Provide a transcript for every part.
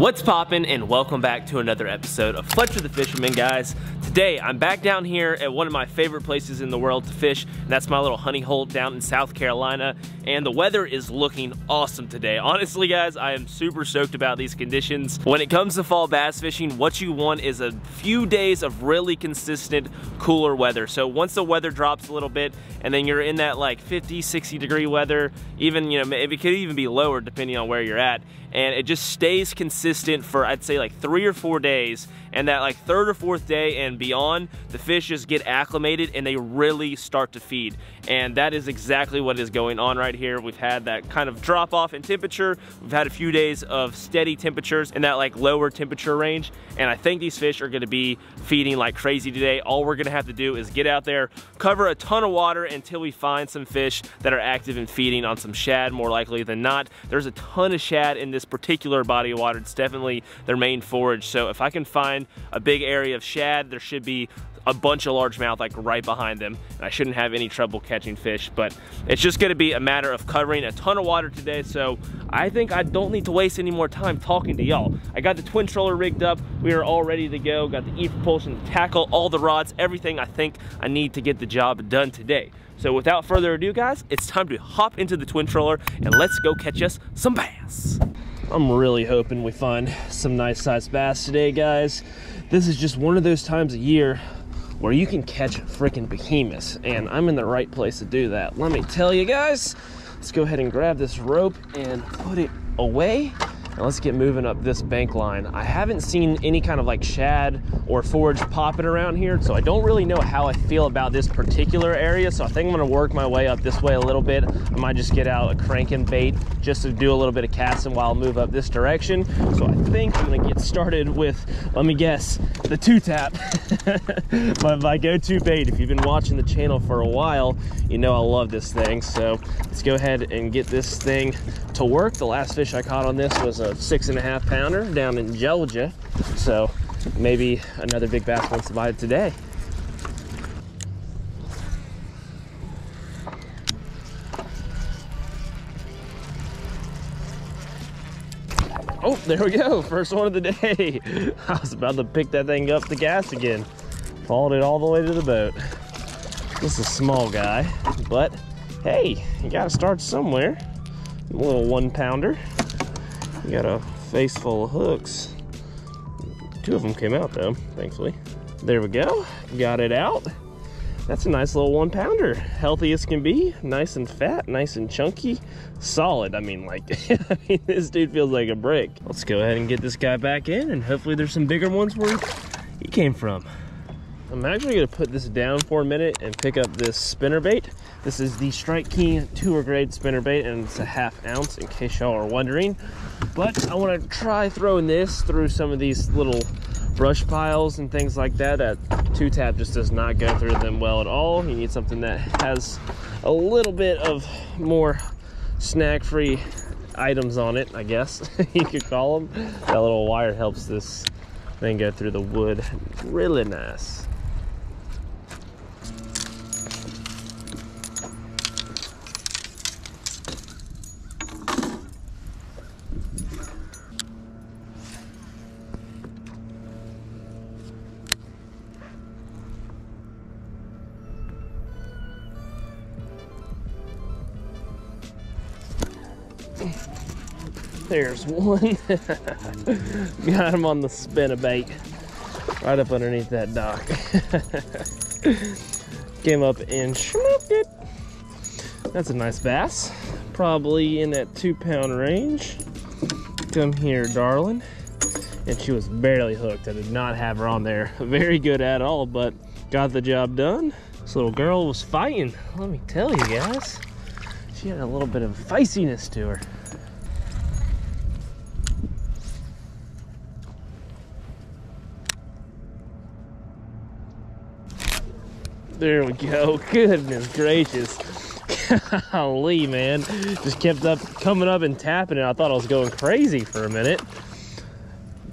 What's poppin', and welcome back to another episode of Fletcher the Fisherman, guys. Today, I'm back down here at one of my favorite places in the world to fish, and that's my little honey hole down in South Carolina, and the weather is looking awesome today. Honestly, guys, I am super stoked about these conditions. When it comes to fall bass fishing, what you want is a few days of really consistent, cooler weather. So once the weather drops a little bit, and then you're in that like 50, 60 degree weather, even, you know, it could even be lower depending on where you're at, and it just stays consistent for, I'd say, like 3 or 4 days, and that like 3rd or 4th day and beyond, the fish just get acclimated and they really start to feed. And that is exactly what is going on right here. We've had that kind of drop off in temperature. We've had a few days of steady temperatures in that like lower temperature range, and I think these fish are gonna be feeding like crazy today. All we're gonna have to do is get out there, cover a ton of water until we find some fish that are active and feeding on some shad, more likely than not. There's a ton of shad in this particular body of water. It's definitely their main forage. So if I can find a big area of shad, there should be a bunch of largemouth like right behind them, and I shouldn't have any trouble catching fish. But it's just gonna be a matter of covering a ton of water today, so I think I don't need to waste any more time talking to y'all. I got the twin troller rigged up, we are all ready to go, got the e-propulsion, tackle, all the rods, everything I think I need to get the job done today. So without further ado, guys, it's time to hop into the twin troller and let's go catch us some bass. I'm really hoping we find some nice sized bass today, guys. This is just one of those times a year where you can catch freaking behemoths, and I'm in the right place to do that. Let me tell you guys, let's go ahead and grab this rope and put it away. And let's get moving up this bank line. I haven't seen any kind of like shad or forage popping around here, so I don't really know how I feel about this particular area. So I think I'm gonna work my way up this way a little bit. I might just get out a cranking bait just to do a little bit of casting while I move up this direction. So I think I'm gonna get started with, let me guess, the 2-tap. my go-to bait. If you've been watching the channel for a while, you know I love this thing. So let's go ahead and get this thing to work. The last fish I caught on this was a 6.5 pounder down in Georgia, so maybe another big bass wants to bite today. Oh, there we go, first one of the day. I was about to pick that thing up the gas again, followed it all the way to the boat. This is a small guy, but hey, you gotta start somewhere. A little 1-pounder. We got a face full of hooks. 2 of them came out though, thankfully. There we go, got it out. That's a nice little 1-pounder. Healthy as can be, nice and fat, nice and chunky, solid. I mean, like, this dude feels like a brick. Let's go ahead and get this guy back in, and hopefully there's some bigger ones where he came from. I'm actually gonna put this down for a minute and pick up this spinnerbait. This is the Strike King tour grade spinnerbait, and it's a 1/2 ounce in case y'all are wondering. But I wanna try throwing this through some of these little brush piles and things like that. That 2-tap just does not go through them well at all. You need something that has a little bit of more snag-free items on it, I guess you could call them. That little wire helps this thing go through the wood really nice. There's one. Got him on the spinnerbait right up underneath that dock. Came up and smoked it. That's a nice bass, probably in that 2-pound range. Come here, darling. And she was barely hooked. I did not have her on there very good at all, but got the job done. This little girl was fighting, let me tell you guys. She had a little bit of feistiness to her. There we go. Goodness gracious. Golly, man. Just kept coming up and tapping it. I thought I was going crazy for a minute.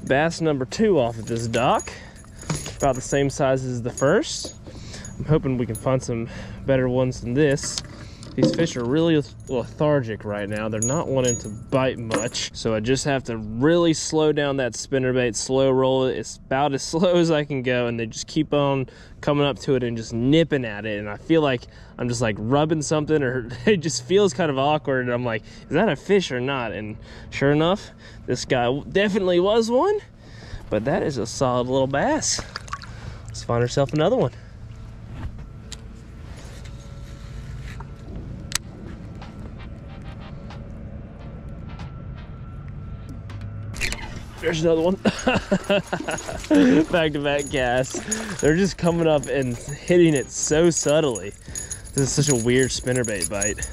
Bass number 2 off of this dock. About the same size as the first. I'm hoping we can find some better ones than this. These fish are really lethargic right now. They're not wanting to bite much. So I just have to really slow down that spinnerbait, slow roll it. It's about as slow as I can go, and they just keep on coming up to it and just nipping at it. And I feel like I'm just like rubbing something, or it just feels kind of awkward. And I'm like, is that a fish or not? And sure enough, this guy definitely was one, but that is a solid little bass. Let's find ourselves another one. There's another one. Back-to-back casts. They're just coming up and hitting it so subtly. This is such a weird spinnerbait bite.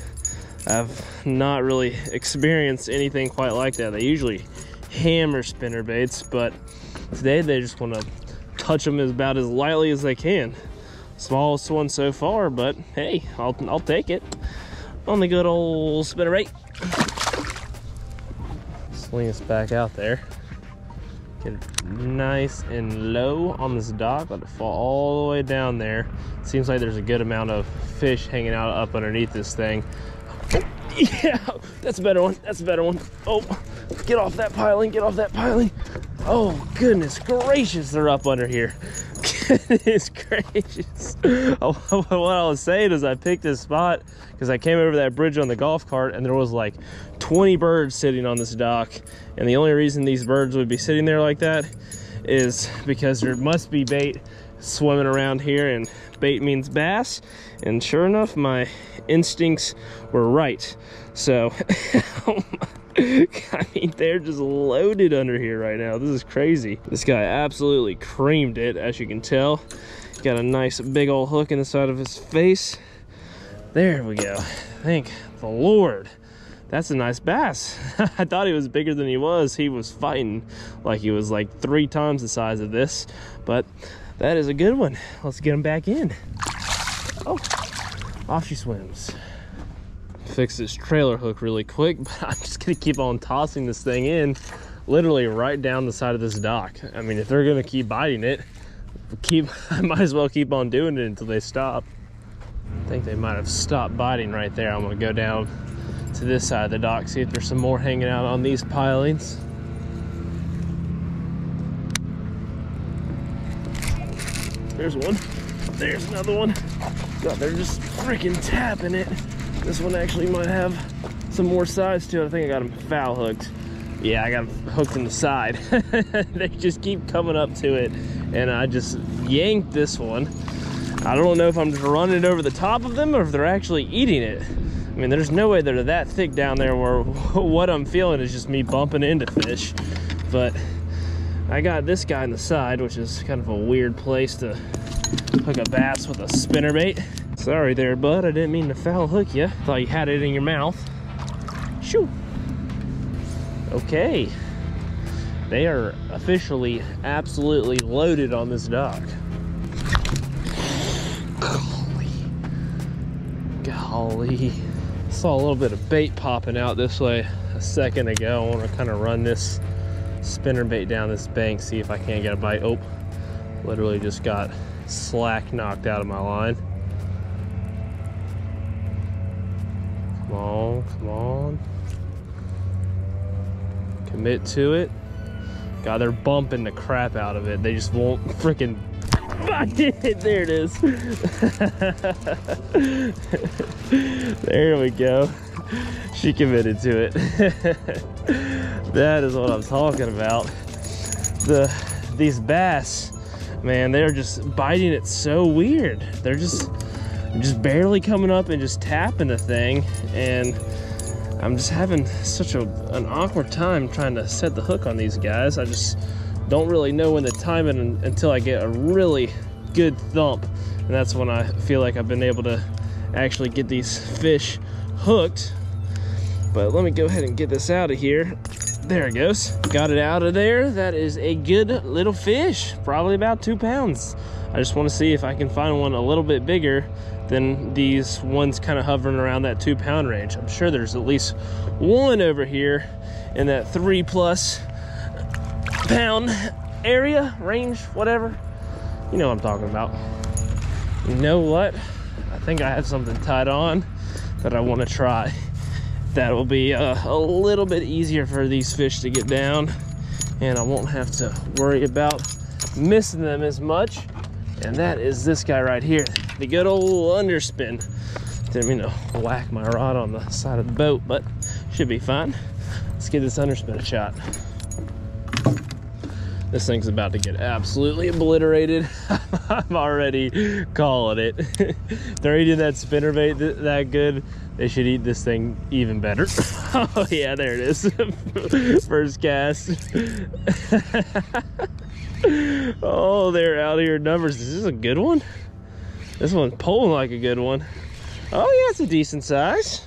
I've not really experienced anything quite like that. They usually hammer spinnerbaits, but today they just want to touch them about as lightly as they can. Smallest one so far, but hey, I'll take it on the good old spinnerbait. Sling us back out there. Get it nice and low on this dock, let it fall all the way down there. Seems like there's a good amount of fish hanging out up underneath this thing. Oh, yeah, that's a better one. That's a better one. Oh, get off that piling, get off that piling. Oh, goodness gracious, they're up under here. Goodness gracious. Oh, what I was saying is I picked this spot because I came over that bridge on the golf cart and there was like 20 birds sitting on this dock. And the only reason these birds would be sitting there like that is because there must be bait swimming around here, and bait means bass. And sure enough, my instincts were right. So, I mean, they're just loaded under here right now. This is crazy. This guy absolutely creamed it, as you can tell. Got a nice big old hook in the side of his face. There we go. Thank the Lord. That's a nice bass. I thought he was bigger than he was. He was fighting like he was like 3 times the size of this, but that is a good one. Let's get him back in. Oh, off she swims. Fix this trailer hook really quick, but I'm just gonna keep on tossing this thing in literally right down the side of this dock. I mean, if they're gonna keep biting it, I might as well keep on doing it until they stop. I think they might have stopped biting right there. I'm gonna go down to this side of the dock, see if there's some more hanging out on these pilings. There's one. There's another one. God, they're just freaking tapping it. This one actually might have some more size to it. I think I got them foul hooked. Yeah, I got them hooked in the side. They just keep coming up to it, and I just yanked this one. I don't know if I'm just running it over the top of them or if they're actually eating it. I mean, there's no way they're that thick down there where what I'm feeling is just me bumping into fish. But I got this guy on the side, which is kind of a weird place to hook a bass with a spinnerbait. Sorry there, bud. I didn't mean to foul hook you. Thought you had it in your mouth. Shoo. Okay. They are officially absolutely loaded on this dock. Golly. Saw a little bit of bait popping out this way a second ago. I want to kind of run this spinnerbait down this bank, see if I can't get a bite. Oh, literally just got slack knocked out of my line. Come on, come on. Commit to it. God, they're bumping the crap out of it. They just won't freaking bite it. There it is. There we go. She committed to it. That is what I'm talking about. These bass, man, they're just biting it so weird. They're just barely coming up and just tapping the thing, and I'm just having such an awkward time trying to set the hook on these guys. I just don't really know when to time it until I get a really good thump, and that's when I feel like I've been able to actually get these fish hooked. But let me go ahead and get this out of here. There it goes. Got it out of there. That is a good little fish, probably about 2 pounds. I just want to see if I can find one a little bit bigger than these ones kind of hovering around that 2 pound range. I'm sure there's at least one over here in that 3+ pound area, range, whatever. You know what I'm talking about. You know what? I think I have something tied on that I want to try. That will be a little bit easier for these fish to get down, and I won't have to worry about missing them as much. And that is this guy right here, the good old underspin. Didn't mean to whack my rod on the side of the boat, but should be fine. Let's give this underspin a shot. This thing's about to get absolutely obliterated. I'm already calling it. They're eating that spinnerbait that good. They should eat this thing even better. Oh yeah, there it is. First cast. Oh, they're out of your numbers. Is this a good one? This one's pulling like a good one. Oh yeah, it's a decent size.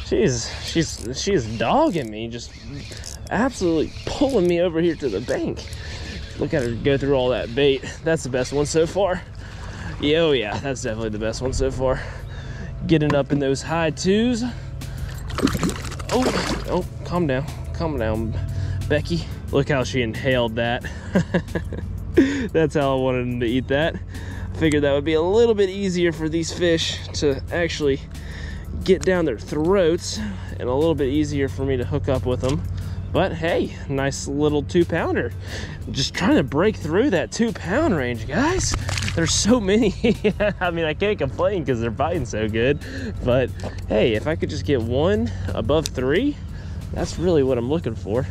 She's dogging me, just absolutely pulling me over here to the bank. Look at her go through all that bait. That's the best one so far. Yeah, oh yeah, that's definitely the best one so far. Getting up in those high twos. Oh, calm down, Becky. Look how she inhaled that. That's how I wanted him to eat that. Figured that would be a little bit easier for these fish to actually get down their throats, and a little bit easier for me to hook up with them. But hey, nice little 2-pounder. Just trying to break through that 2-pound range, guys. There's so many. I mean, I can't complain because they're biting so good. But hey, if I could just get one above 3, that's really what I'm looking for.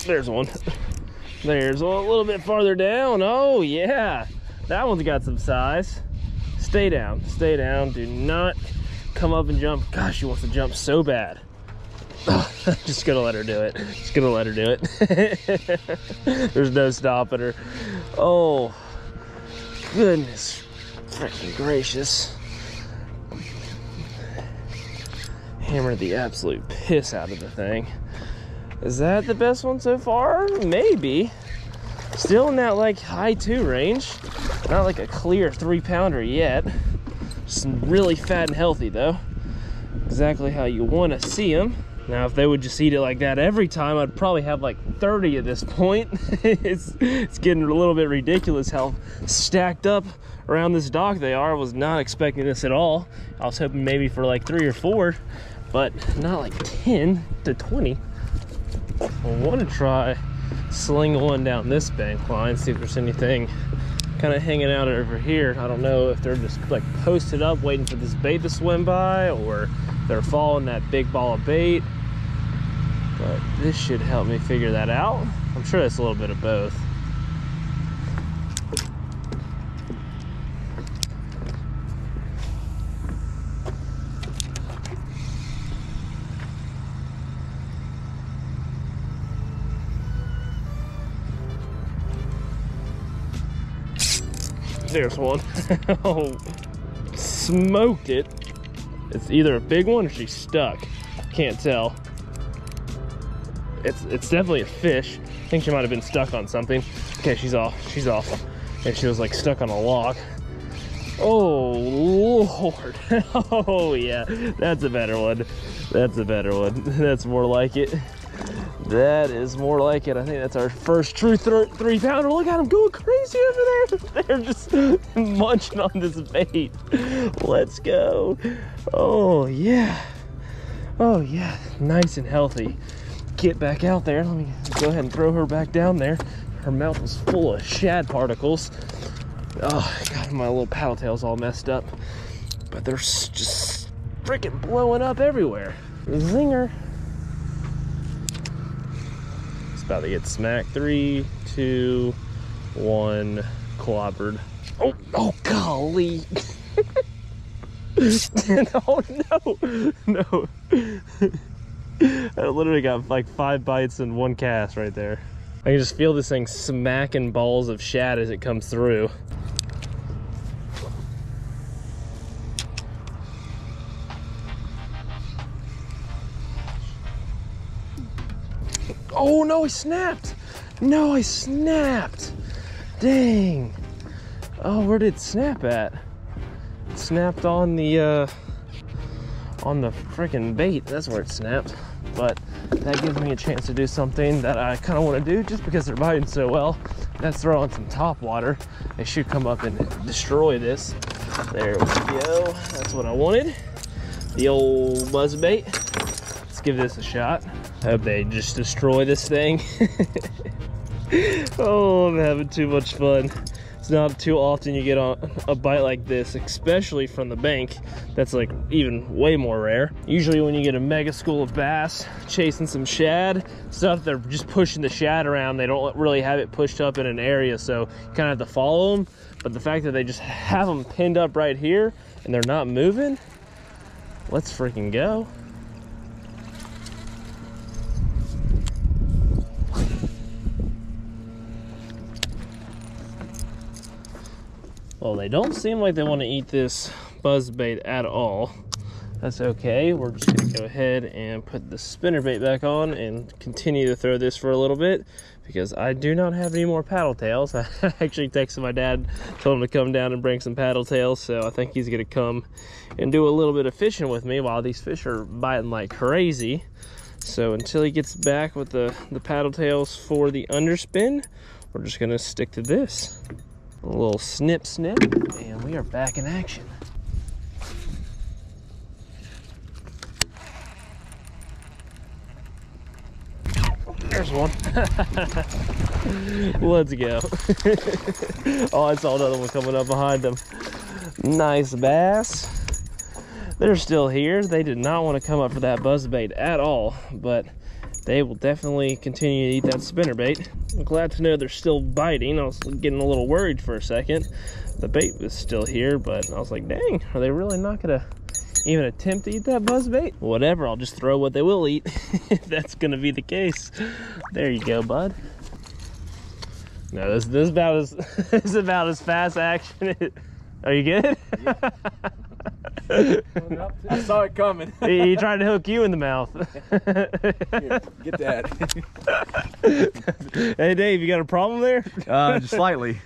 There's one. There's one a little bit farther down. Oh yeah, that one's got some size. Stay down, do not come up and jump. Gosh, she wants to jump so bad. Oh, just gonna let her do it. There's no stopping her. Oh, goodness freaking gracious. Hammer the absolute piss out of the thing. Is that the best one so far? Maybe. Still in that like high 2 range. Not like a clear 3-pounder yet. Just really fat and healthy though. Exactly how you want to see them. Now if they would just eat it like that every time, I'd probably have like 30 at this point. It's getting a little bit ridiculous how stacked up around this dock they are. I was not expecting this at all. I was hoping maybe for like 3 or 4, but not like 10 to 20. I want to try slinging one down this bank line, see if there's anything kind of hanging out over here. I don't know if they're just like posted up waiting for this bait to swim by, or they're following that big ball of bait. But this should help me figure that out. I'm sure it's a little bit of both. There's one. Oh, smoked it. It's either a big one or she's stuck. Can't tell. It's definitely a fish. I think she might have been stuck on something. Okay, she's off. And she was like stuck on a log. Oh Lord. Oh yeah, that's a better one. That's more like it. That is more like it. I think that's our first true 3-pounder. Look at them going crazy over there. They're just munching on this bait. Let's go. Oh yeah. Oh yeah, nice and healthy. Get back out there. Let me go ahead and throw her back down there. Her mouth was full of shad particles. Oh God, my little paddle tail's all messed up. But they're just freaking blowing up everywhere. Zinger. About to get smacked. 3, 2, 1, clobbered. Oh golly. Oh no. I literally got like 5 bites in 1 cast right there. I can just feel this thing smacking balls of shad as it comes through. Oh no, I snapped. No, I snapped. Dang. Oh, where did it snap at? It snapped on the freaking bait. That's where it snapped. But that gives me a chance to do something that I kind of want to do just because they're biting so well. That's throwing some top water. They should come up and destroy this. There we go. That's what I wanted. The old buzzbait. Let's give this a shot. Hope they just destroy this thing. Oh, I'm having too much fun. It's not too often you get on a bite like this, especially from the bank. That's like even way more rare. Usually when you get a mega school of bass chasing some shad, stuff, they're just pushing the shad around. They don't really have it pushed up in an area, so you kind of have to follow them. But the fact that they just have them pinned up right here and they're not moving, let's freaking go. Well, they don't seem like they want to eat this buzzbait at all. That's okay. We're just gonna go ahead and put the spinnerbait back on and continue to throw this for a little bit because I do not have any more paddle tails. I actually texted my dad, told him to come down and bring some paddle tails, so I think he's gonna come and do a little bit of fishing with me while these fish are biting like crazy. So until he gets back with the paddle tails for the underspin, we're just gonna stick to this. A little snip, and we are back in action. There's one. Let's go. Oh, I saw another one coming up behind them. Nice bass. They're still here. They did not want to come up for that buzzbait at all, but they will definitely continue to eat that spinnerbait. I'm glad to know they're still biting. I was getting a little worried for a second. The bait was still here, but I was like, dang, are they really not gonna even attempt to eat that buzzbait? Whatever, I'll just throw what they will eat if that's gonna be the case. There you go, bud. No, this is about as this is about as fast action. Are you good? Yeah. I saw it coming. He tried to hook you in the mouth. Here, get that. Hey Dave, you got a problem there? Just slightly.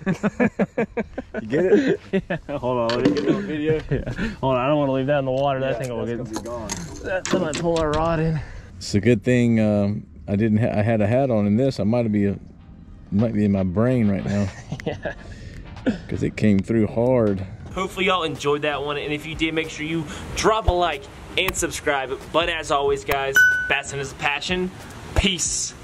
You get it? Yeah. Hold on, let me get it on video. Yeah. Hold on, I don't want to leave that in the water. That thing will get gone. That's when I pull our rod in. It's a good thing I had a hat on in this. I might be in my brain right now. Yeah. Because it came through hard. Hopefully y'all enjoyed that one, and if you did, make sure you drop a like and subscribe. But as always, guys, bassing is a passion. Peace.